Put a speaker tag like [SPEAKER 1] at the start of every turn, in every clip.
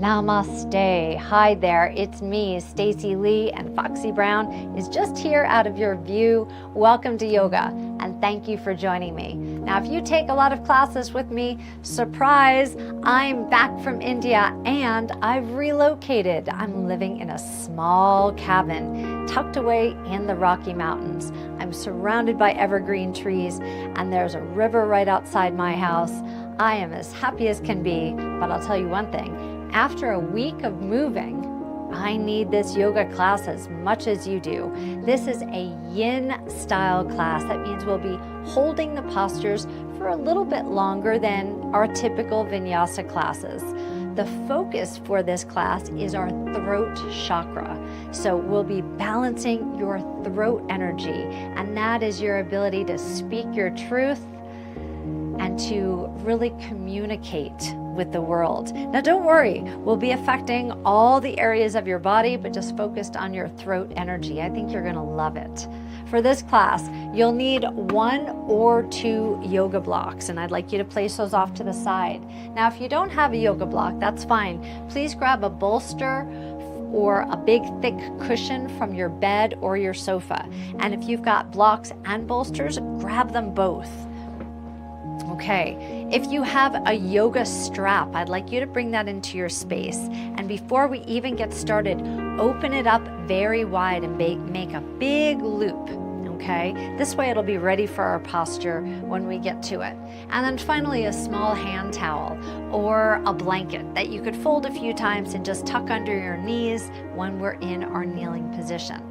[SPEAKER 1] Namaste. Hi there, it's me, Stacey Lei, and Foxy Brown is just here out of your view. Welcome to yoga, and thank you for joining me. Now, if you take a lot of classes with me, surprise, I'm back from India and I've relocated. I'm living in a small cabin tucked away in the Rocky Mountains. I'm surrounded by evergreen trees, and there's a river right outside my house. I am as happy as can be, but I'll tell you one thing. After a week of moving, I need this yoga class as much as you do. This is a yin style class. That means we'll be holding the postures for a little bit longer than our typical vinyasa classes. The focus for this class is our throat chakra. So we'll be balancing your throat energy, and that is your ability to speak your truth and to really communicate with the world. Now don't worry, we'll be affecting all the areas of your body, but just focused on your throat energy. I think you're gonna love it. For this class, you'll need 1 or 2 yoga blocks, and I'd like you to place those off to the side. Now, if you don't have a yoga block, that's fine. Please grab a bolster or a big thick cushion from your bed or your sofa. And if you've got blocks and bolsters, grab them both. Okay, if you have a yoga strap, I'd like you to bring that into your space. And before we even get started, open it up very wide and make a big loop, okay? This way it'll be ready for our posture when we get to it. And then finally, a small hand towel or a blanket that you could fold a few times and just tuck under your knees when we're in our kneeling position.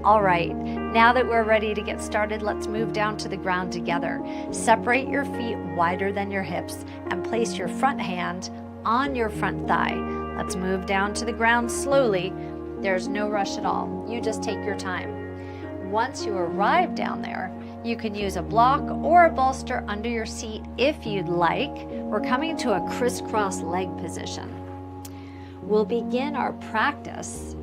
[SPEAKER 1] All right, now that we're ready to get started, let's move down to the ground together. Separate your feet wider than your hips and place your front hand on your front thigh. Let's move down to the ground slowly. There's no rush at all. You just take your time. Once you arrive down there, you can use a block or a bolster under your seat if you'd like. We're coming to a crisscross leg position. We'll begin our practice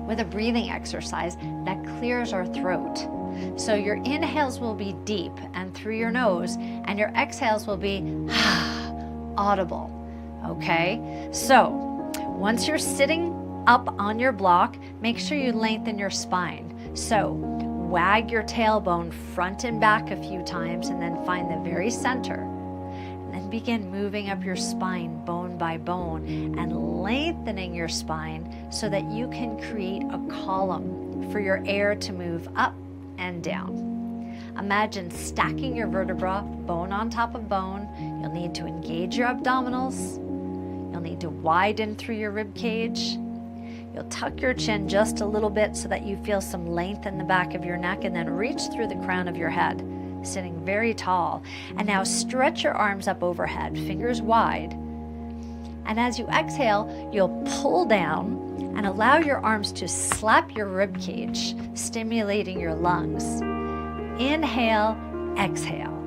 [SPEAKER 1] with a breathing exercise that clears our throat. So your inhales will be deep and through your nose, and your exhales will be audible, okay? So once you're sitting up on your block, make sure you lengthen your spine. So wag your tailbone front and back a few times, and then find the very center. Then begin moving up your spine bone by bone and lengthening your spine so that you can create a column for your air to move up and down. Imagine stacking your vertebra bone on top of bone. You'll need to engage your abdominals. You'll need to widen through your rib cage. You'll tuck your chin just a little bit so that you feel some length in the back of your neck, and then reach through the crown of your head, sitting very tall. And now stretch your arms up overhead, fingers wide. And as you exhale, you'll pull down and allow your arms to slap your rib cage, stimulating your lungs. Inhale, exhale.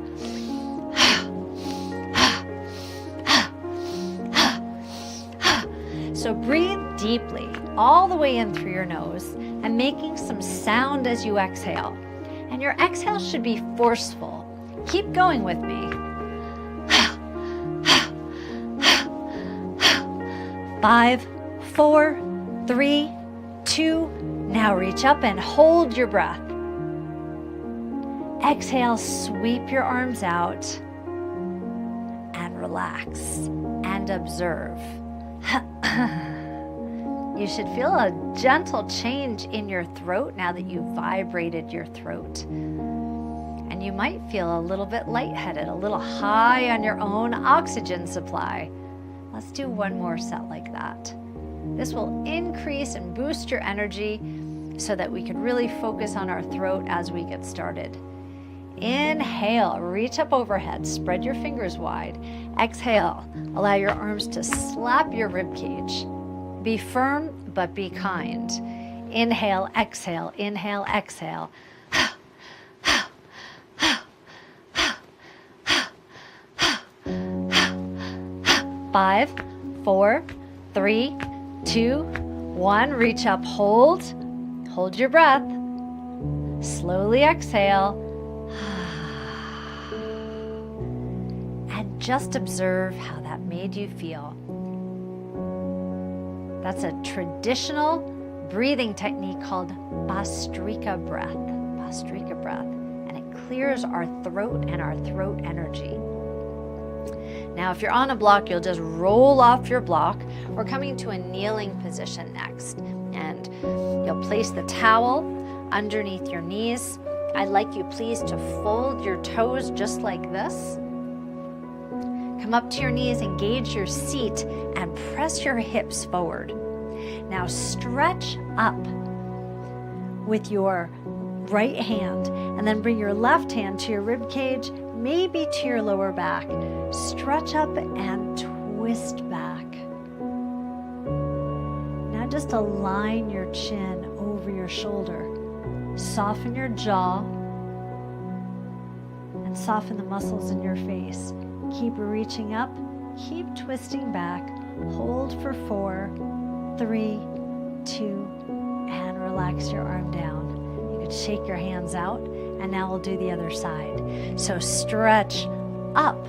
[SPEAKER 1] So breathe deeply, all the way in through your nose, and making some sound as you exhale. And your exhale should be forceful. Keep going with me. 5, 4, 3, 2. Now reach up and hold your breath. Exhale, sweep your arms out and relax and observe. You should feel a gentle change in your throat now that you've vibrated your throat. And you might feel a little bit lightheaded, a little high on your own oxygen supply. Let's do one more set like that. This will increase and boost your energy so that we can really focus on our throat as we get started. Inhale, reach up overhead, spread your fingers wide. Exhale, allow your arms to slap your rib cage. Be firm, but be kind. Inhale, exhale, inhale, exhale. 5, 4, 3, 2, 1. Reach up, hold. Hold your breath. Slowly exhale. And just observe how that made you feel. That's a traditional breathing technique called Bhastrika breath. Bhastrika breath. And it clears our throat and our throat energy. Now, if you're on a block, you'll just roll off your block. We're coming to a kneeling position next. And you'll place the towel underneath your knees. I'd like you please to fold your toes just like this. Come up to your knees, engage your seat, and press your hips forward. Now stretch up with your right hand, and then bring your left hand to your rib cage, maybe to your lower back. Stretch up and twist back. Now just align your chin over your shoulder. Soften your jaw and soften the muscles in your face. Keep reaching up, keep twisting back. Hold for 4, 3, 2, and relax your arm down. You could shake your hands out, and now we'll do the other side. So stretch up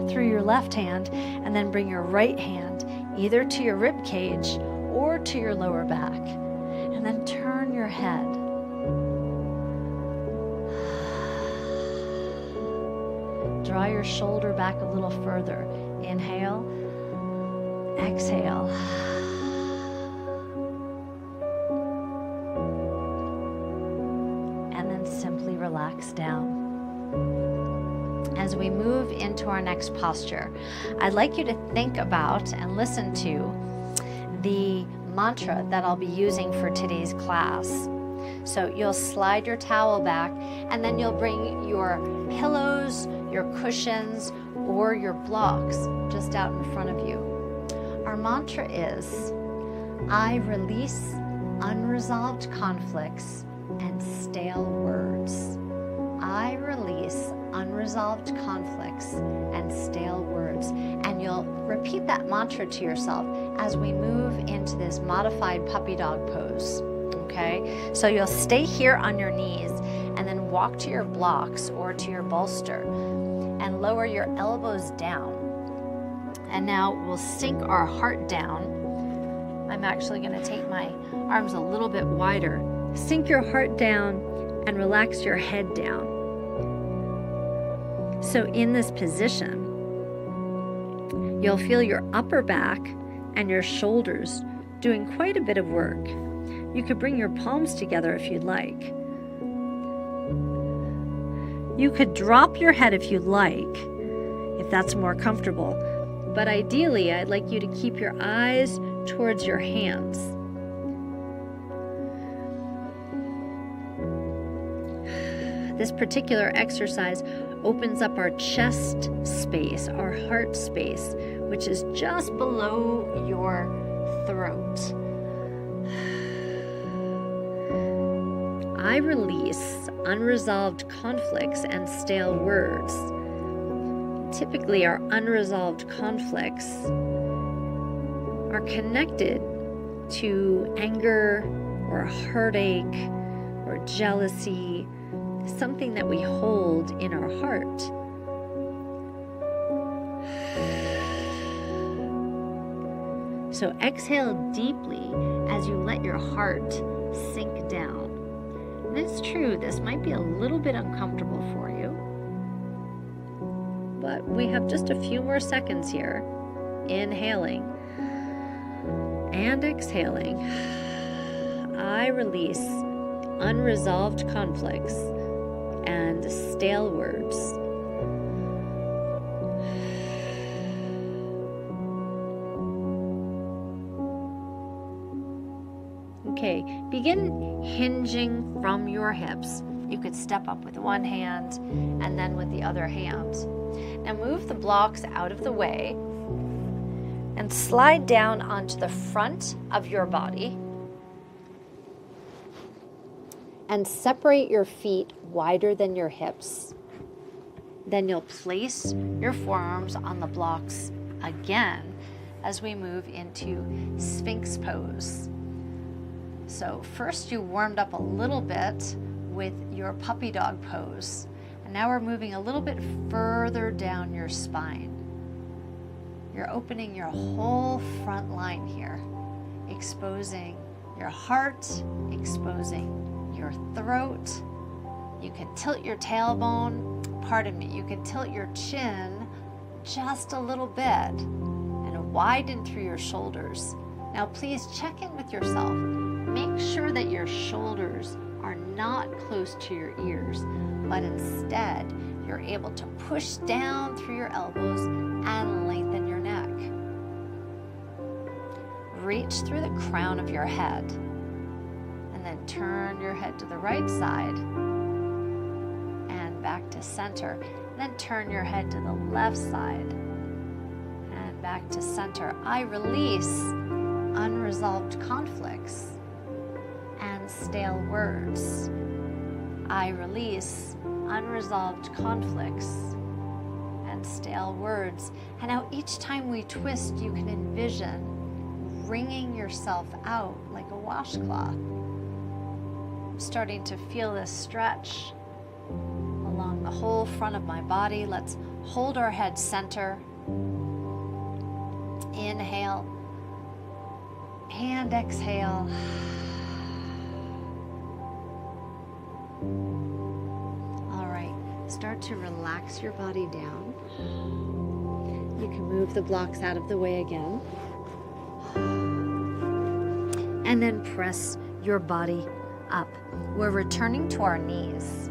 [SPEAKER 1] through your left hand, and then bring your right hand either to your rib cage or to your lower back. And then turn your head. Draw your shoulder back a little further. Inhale, exhale. And then simply relax down. As we move into our next posture, I'd like you to think about and listen to the mantra that I'll be using for today's class. So you'll slide your towel back, and then you'll bring your pillows, your cushions, or your blocks just out in front of you. Our mantra is, I release unresolved conflicts and stale words. I release unresolved conflicts and stale words. And you'll repeat that mantra to yourself as we move into this modified puppy dog pose. Okay? So you'll stay here on your knees and then walk to your blocks or to your bolster and lower your elbows down. And now we'll sink our heart down. I'm actually going to take my arms a little bit wider. Sink your heart down and relax your head down. So in this position, you'll feel your upper back and your shoulders doing quite a bit of work. You could bring your palms together if you'd like. You could drop your head if you'd like, if that's more comfortable. But ideally, I'd like you to keep your eyes towards your hands. This particular exercise opens up our chest space, our heart space, which is just below your throat. I release unresolved conflicts and stale words. Typically, our unresolved conflicts are connected to anger or heartache or jealousy, something that we hold in our heart. So exhale deeply as you let your heart sink down. And it's true, this might be a little bit uncomfortable for you, but we have just a few more seconds here. Inhaling and exhaling. I release unresolved conflicts and stale words. Okay, begin hinging from your hips. You could step up with one hand and then with the other hand. Now move the blocks out of the way and slide down onto the front of your body and separate your feet wider than your hips. Then you'll place your forearms on the blocks again as we move into Sphinx pose. So first you warmed up a little bit with your puppy dog pose, and now we're moving a little bit further down your spine. you're opening your whole front line here, exposing your heart, exposing your throat. You can tilt your tailbone, pardon me, you can tilt your chin just a little bit and widen through your shoulders. Now please check in with yourself. Make sure that your shoulders are not close to your ears, but instead you're able to push down through your elbows and lengthen your neck. Reach through the crown of your head and then turn your head to the right side and back to center. And then turn your head to the left side and back to center. I release unresolved conflicts and stale words. I release unresolved conflicts and stale words. And now each time we twist, you can envision wringing yourself out like a washcloth. I'm starting to feel this stretch along the whole front of my body. Let's hold our head center. Inhale and exhale. All right, start to relax your body down. You can move the blocks out of the way again. And then press your body up. We're returning to our knees.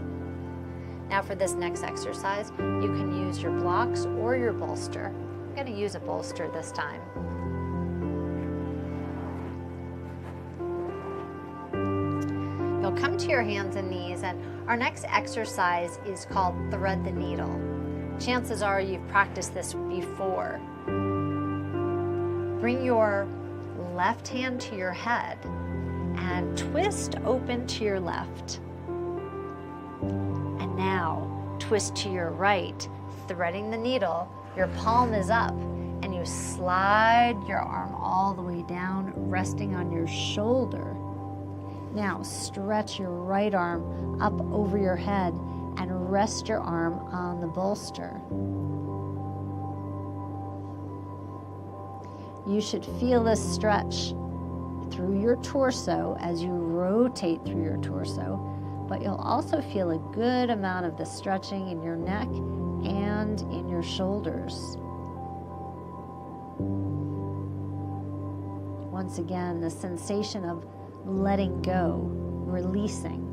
[SPEAKER 1] Now for this next exercise, you can use your blocks or your bolster. I'm going to use a bolster this time. You'll come to your hands and knees, and our next exercise is called thread the needle. Chances are you've practiced this before. Bring your left hand to your head and twist open to your left. And now twist to your right, threading the needle. Your palm is up and you slide your arm all the way down, resting on your shoulder. Now stretch your right arm up over your head and rest your arm on the bolster. You should feel this stretch through your torso as you rotate through your torso, but you'll also feel a good amount of the stretching in your neck and in your shoulders. Once again, the sensation of letting go, releasing.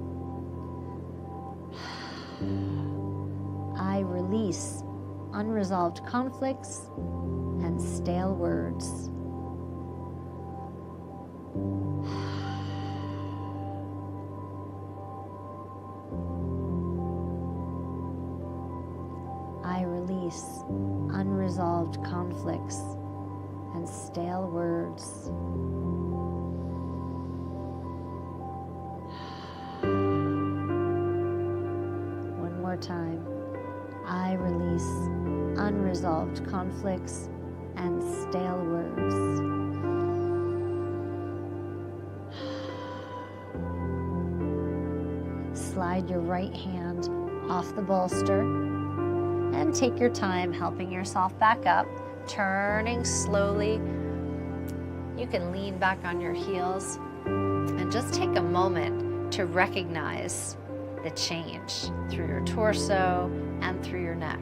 [SPEAKER 1] I release unresolved conflicts and stale words. I release unresolved conflicts and stale words. One more time. I release unresolved conflicts and stale words. Slide your right hand off the bolster and take your time helping yourself back up, turning slowly. You can lean back on your heels and just take a moment to recognize the change through your torso and through your neck.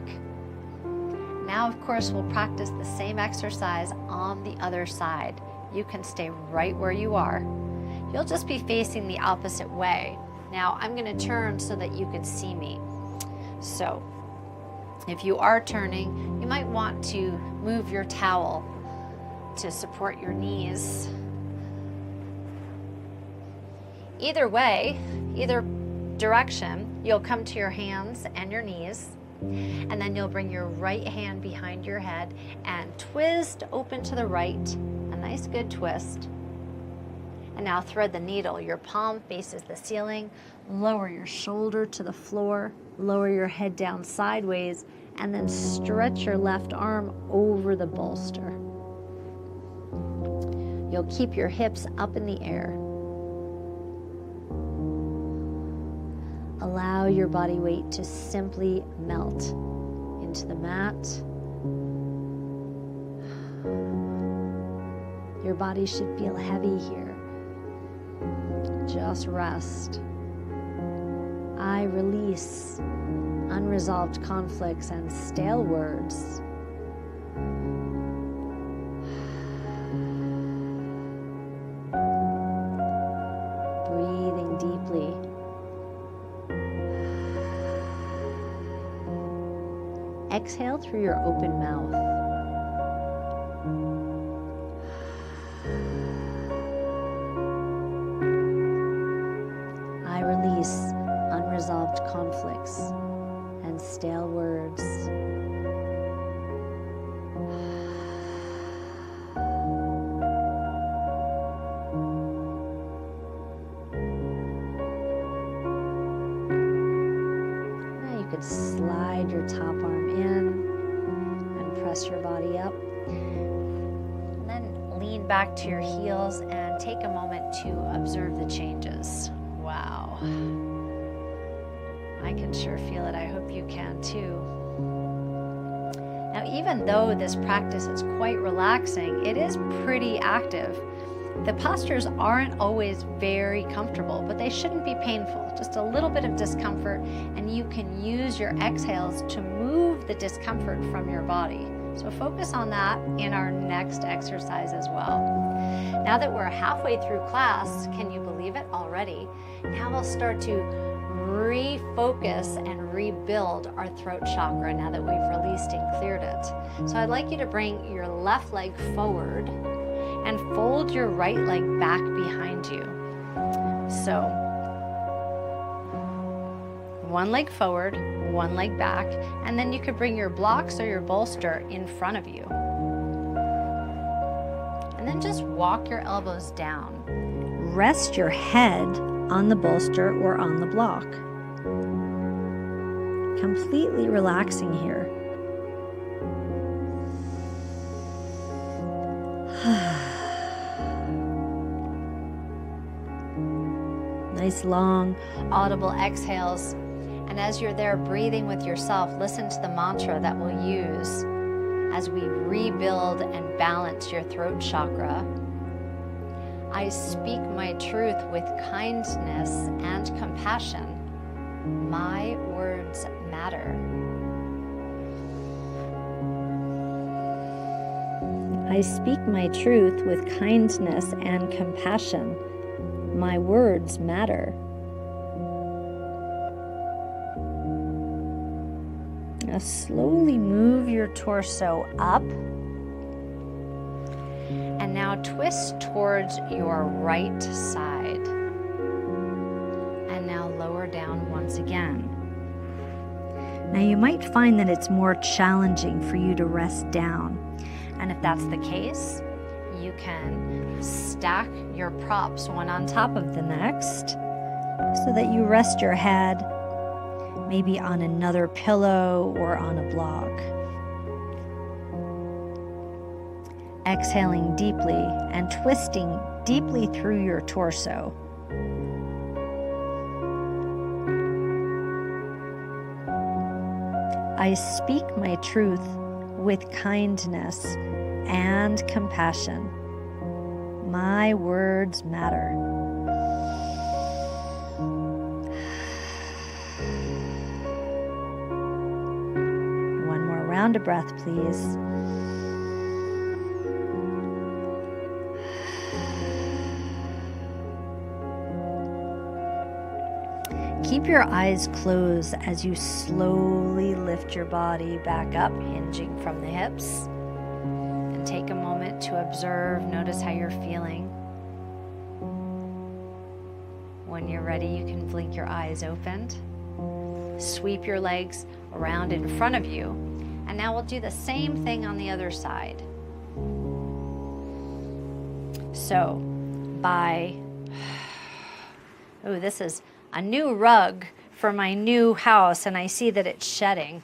[SPEAKER 1] Now, of course, we'll practice the same exercise on the other side. You can stay right where you are. You'll just be facing the opposite way. Now, I'm going to turn so that you can see me. So, if you are turning, you might want to move your towel to support your knees. Either way, either direction, you'll come to your hands and your knees, and then you'll bring your right hand behind your head and twist open to the right, a nice good twist. And now thread the needle. Your palm faces the ceiling, lower your shoulder to the floor, lower your head down sideways, and then stretch your left arm over the bolster. You'll keep your hips up in the air. Allow your body weight to simply melt into the mat. Your body should feel heavy here. Just rest. I release unresolved conflicts and stale words. Breathing deeply. Exhale through your open mouth. I release unresolved conflicts and stale words. Now you could slide your top arm in and press your body up. And then lean back to your heels and take a moment to observe the changes. Wow. I can sure feel it. I hope you can too. Now, even though this practice is quite relaxing, it is pretty active. The postures aren't always very comfortable, but they shouldn't be painful. Just a little bit of discomfort, and you can use your exhales to move the discomfort from your body. So focus on that in our next exercise as well. Now that we're halfway through class, can you believe it already? Now we'll start to refocus and rebuild our throat chakra now that we've released and cleared it. So I'd like you to bring your left leg forward and fold your right leg back behind you. So one leg forward, one leg back, and then you could bring your blocks or your bolster in front of you. And then just walk your elbows down. Rest your head on the bolster or on the block. Completely relaxing here. Nice long audible exhales. And as you're there breathing with yourself, listen to the mantra that we'll use as we rebuild and balance your throat chakra. I speak my truth with kindness and compassion. My words matter. I speak my truth with kindness and compassion. My words matter. Now slowly move your torso up. And now twist towards your right side. And now lower down once again. Now you might find that it's more challenging for you to rest down. And if that's the case, you can stack your props one on top of the next so that you rest your head maybe on another pillow or on a block. Exhaling deeply and twisting deeply through your torso. I speak my truth with kindness and compassion. My words matter. One more round of breath, please. Keep your eyes closed as you slowly lift your body back up, hinging from the hips. And take a moment to observe, notice how you're feeling. When you're ready, you can blink your eyes opened. Sweep your legs around in front of you. And now we'll do the same thing on the other side. So, this is a new rug for my new house, and I see that it's shedding.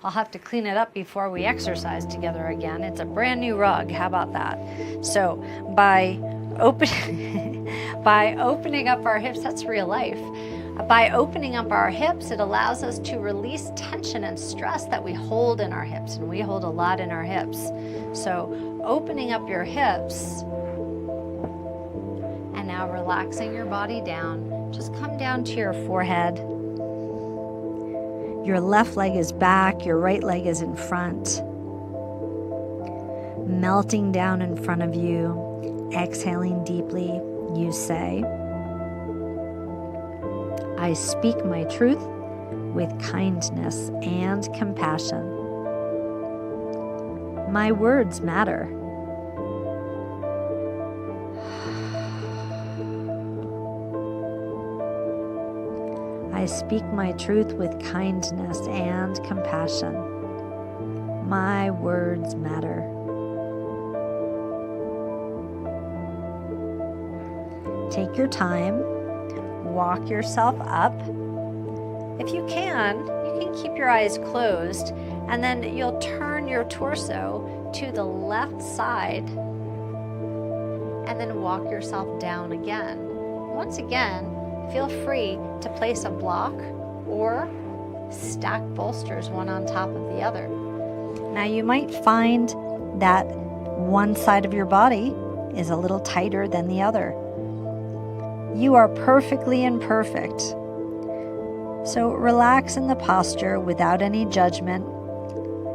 [SPEAKER 1] I'll have to clean it up before we exercise together again. It's a brand new rug. How about that? So by opening up our hips, that's real life. By opening up our hips, it allows us to release tension and stress that we hold in our hips, and we hold a lot in our hips. So opening up your hips Now relaxing your body down, just come down to your forehead. Your left leg is back, your right leg is in front. Melting down in front of you, exhaling deeply, you say, I speak my truth with kindness and compassion. My words matter. I speak my truth with kindness and compassion. My words matter. Take your time, walk yourself up. If you can keep your eyes closed, and then you'll turn your torso to the left side and then walk yourself down again. Once again, feel free to place a block or stack bolsters one on top of the other. Now you might find that one side of your body is a little tighter than the other. You are perfectly imperfect. So relax in the posture without any judgment.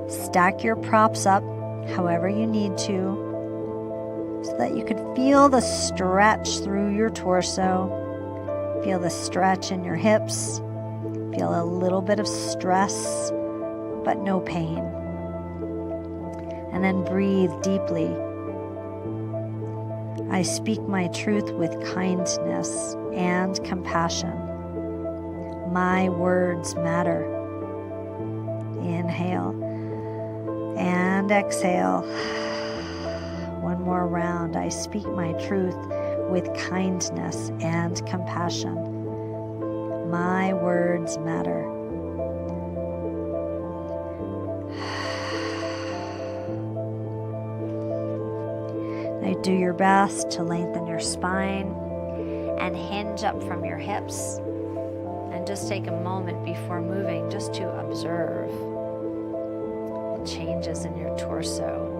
[SPEAKER 1] Stack your props up however you need to so that you could feel the stretch through your torso. Feel the stretch in your hips. Feel a little bit of stress, but no pain. And then breathe deeply. I speak my truth with kindness and compassion. My words matter. Inhale and exhale. One more round. I speak my truth with kindness and compassion. My words matter. Now do your best to lengthen your spine and hinge up from your hips. And just take a moment before moving just to observe the changes in your torso.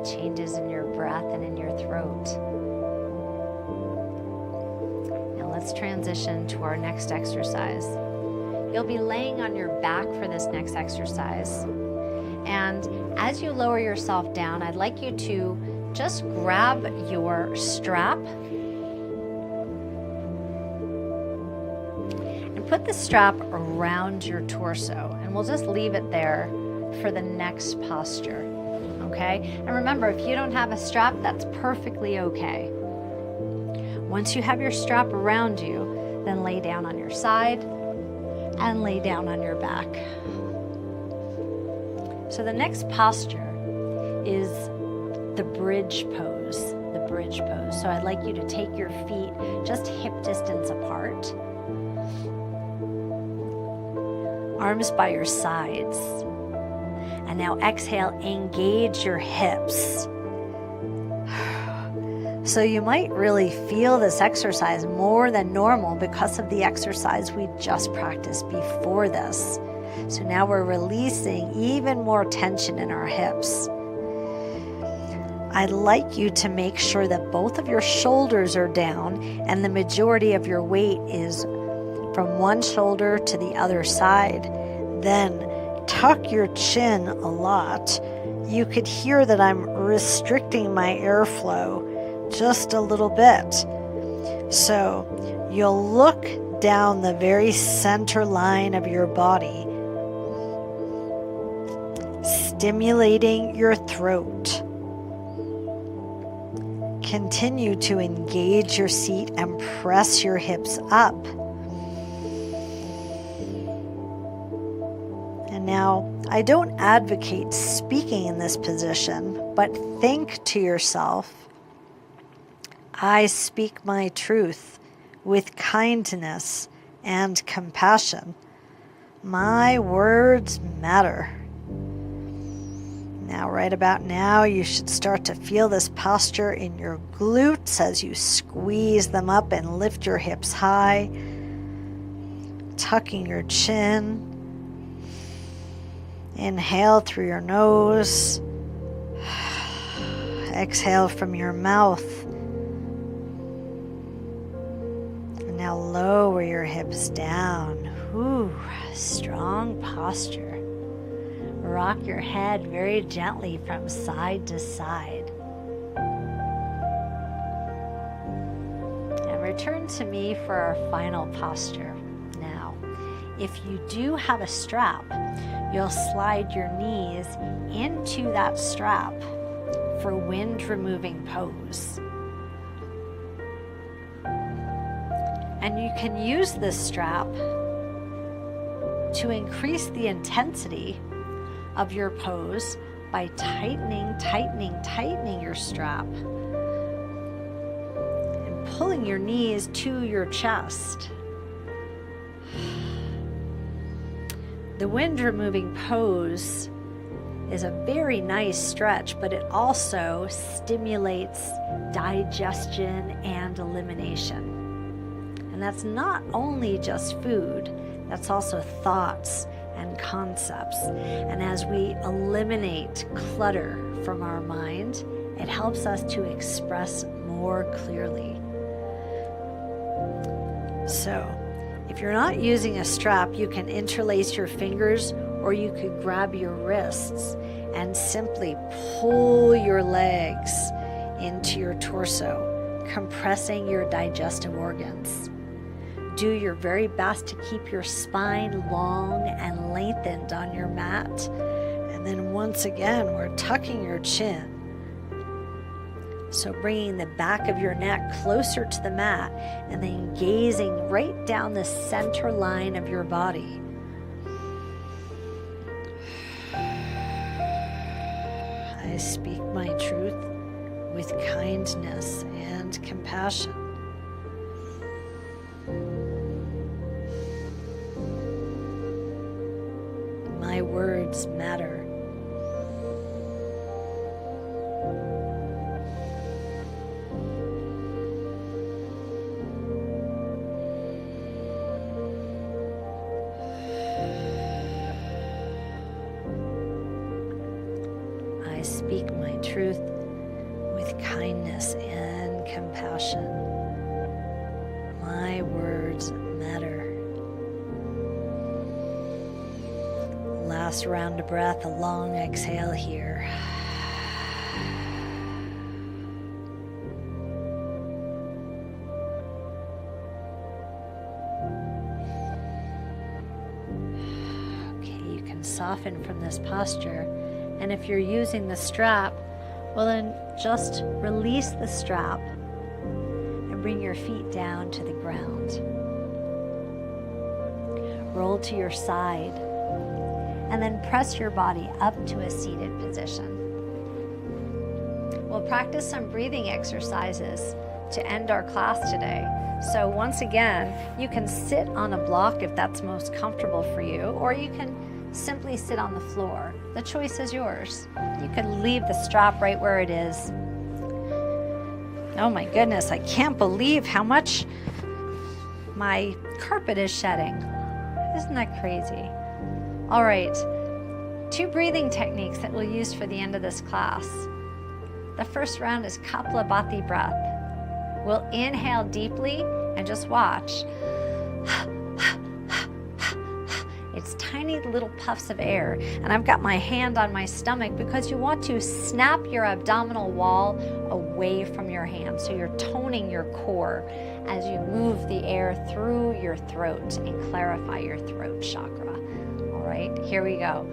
[SPEAKER 1] Changes in your breath and in your throat. Now let's transition to our next exercise. You'll be laying on your back for this next exercise. And as you lower yourself down, I'd like you to just grab your strap and put the strap around your torso. And we'll just leave it there for the next posture. Okay? And remember, if you don't have a strap, that's perfectly okay. Once you have your strap around you, then lay down on your side and lay down on your back. So the next posture is the bridge pose. The bridge pose. So I'd like you to take your feet just hip distance apart. Arms by your sides. And now exhale, engage your hips. So you might really feel this exercise more than normal because of the exercise we just practiced before this. So now we're releasing even more tension in our hips. I'd like you to make sure that both of your shoulders are down and the majority of your weight is from one shoulder to the other side. Then tuck your chin a lot. You could hear that I'm restricting my airflow just a little bit. So you'll look down the very center line of your body, stimulating your throat. Continue to engage your seat and press your hips up. And now, I don't advocate speaking in this position, but think to yourself, I speak my truth with kindness and compassion. My words matter. Now, right about now, you should start to feel this posture in your glutes as you squeeze them up and lift your hips high, tucking your chin. Inhale through your nose
[SPEAKER 2] Exhale from your mouth. And now lower your hips down. Whew, strong posture. Rock your head very gently from side to side. And return to me for our final posture. Now, if you do have a strap, you'll slide your knees into that strap for wind removing pose. And you can use this strap to increase the intensity of your pose by tightening your strap and pulling your knees to your chest. The wind removing pose is a very nice stretch, but it also stimulates digestion and elimination. And that's not only just food, that's also thoughts and concepts. And as we eliminate clutter from our mind, it helps us to express more clearly. So, if you're not using a strap, you can interlace your fingers, or you could grab your wrists and simply pull your legs into your torso, compressing your digestive organs. Do your very best to keep your spine long and lengthened on your mat. And then once again, we're tucking your chin. So bringing the back of your neck closer to the mat and then gazing right down the center line of your body. I speak my truth with kindness and compassion. My words matter. I speak my truth with kindness and compassion. My words matter. Last round of breath, a long exhale here. Okay, you can soften from this posture. And if you're using the strap, well then just release the strap and bring your feet down to the ground. Roll to your side and then press your body up to a seated position. We'll practice some breathing exercises to end our class today. So once again, you can sit on a block if that's most comfortable for you, or you can simply sit on the floor. The choice is yours. You can leave the strap right where it is. Oh my goodness, I can't believe how much my carpet is shedding. Isn't that crazy? All right, 2 breathing techniques that we'll use for the end of this class. The first round is Kapalabhati breath. We'll inhale deeply and just watch. It's tiny little puffs of air, and I've got my hand on my stomach because you want to snap your abdominal wall away from your hand. So you're toning your core as you move the air through your throat and clarify your throat chakra. All right, here we go.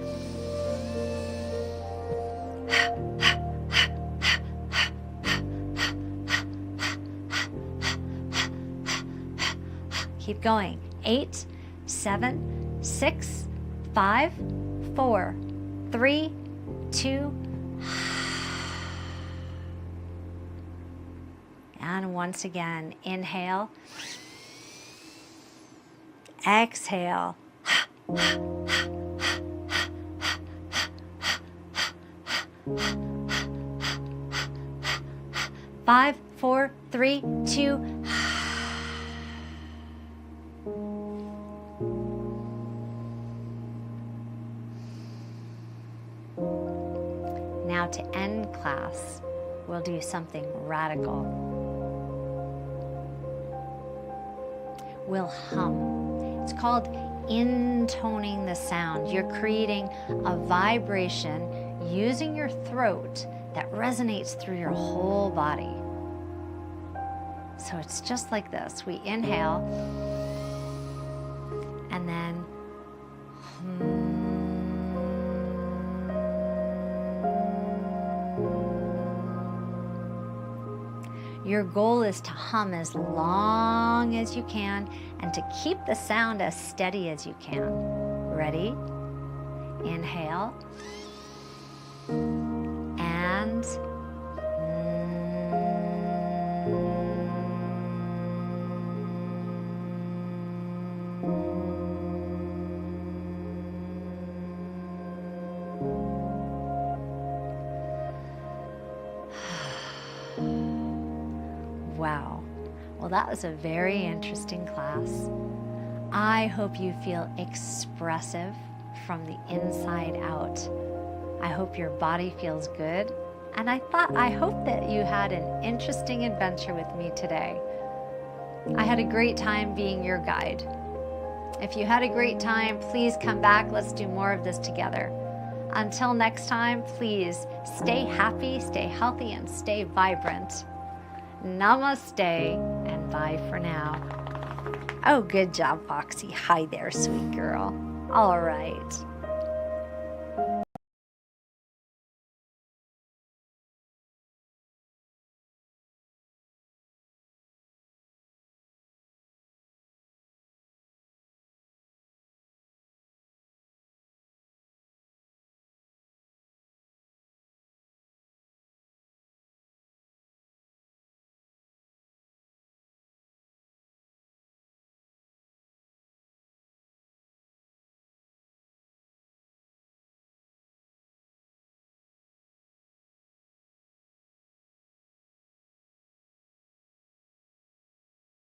[SPEAKER 2] Keep going. 8, 7, 6, 5, 4, 3, 2, and once again, inhale, exhale, 5, 4, 3, 2. Now to end class,
[SPEAKER 1] we'll do something radical. We'll hum. It's called intoning the sound. You're creating a vibration using your throat that resonates through your whole body. So it's just like this. We inhale, and then Your goal is to hum as long as you can and to keep the sound as steady as you can. Ready? Inhale. And wow. Well, that was a very interesting class. I hope you feel expressive from the inside out. I hope your body feels good. And I hope that you had an interesting adventure with me today. I had a great time being your guide. If you had a great time, please come back. Let's do more of this together. Until next time, please stay happy, stay healthy, and stay vibrant. Namaste, and bye for now. Oh, good job, Foxy. Hi there, sweet girl. All right.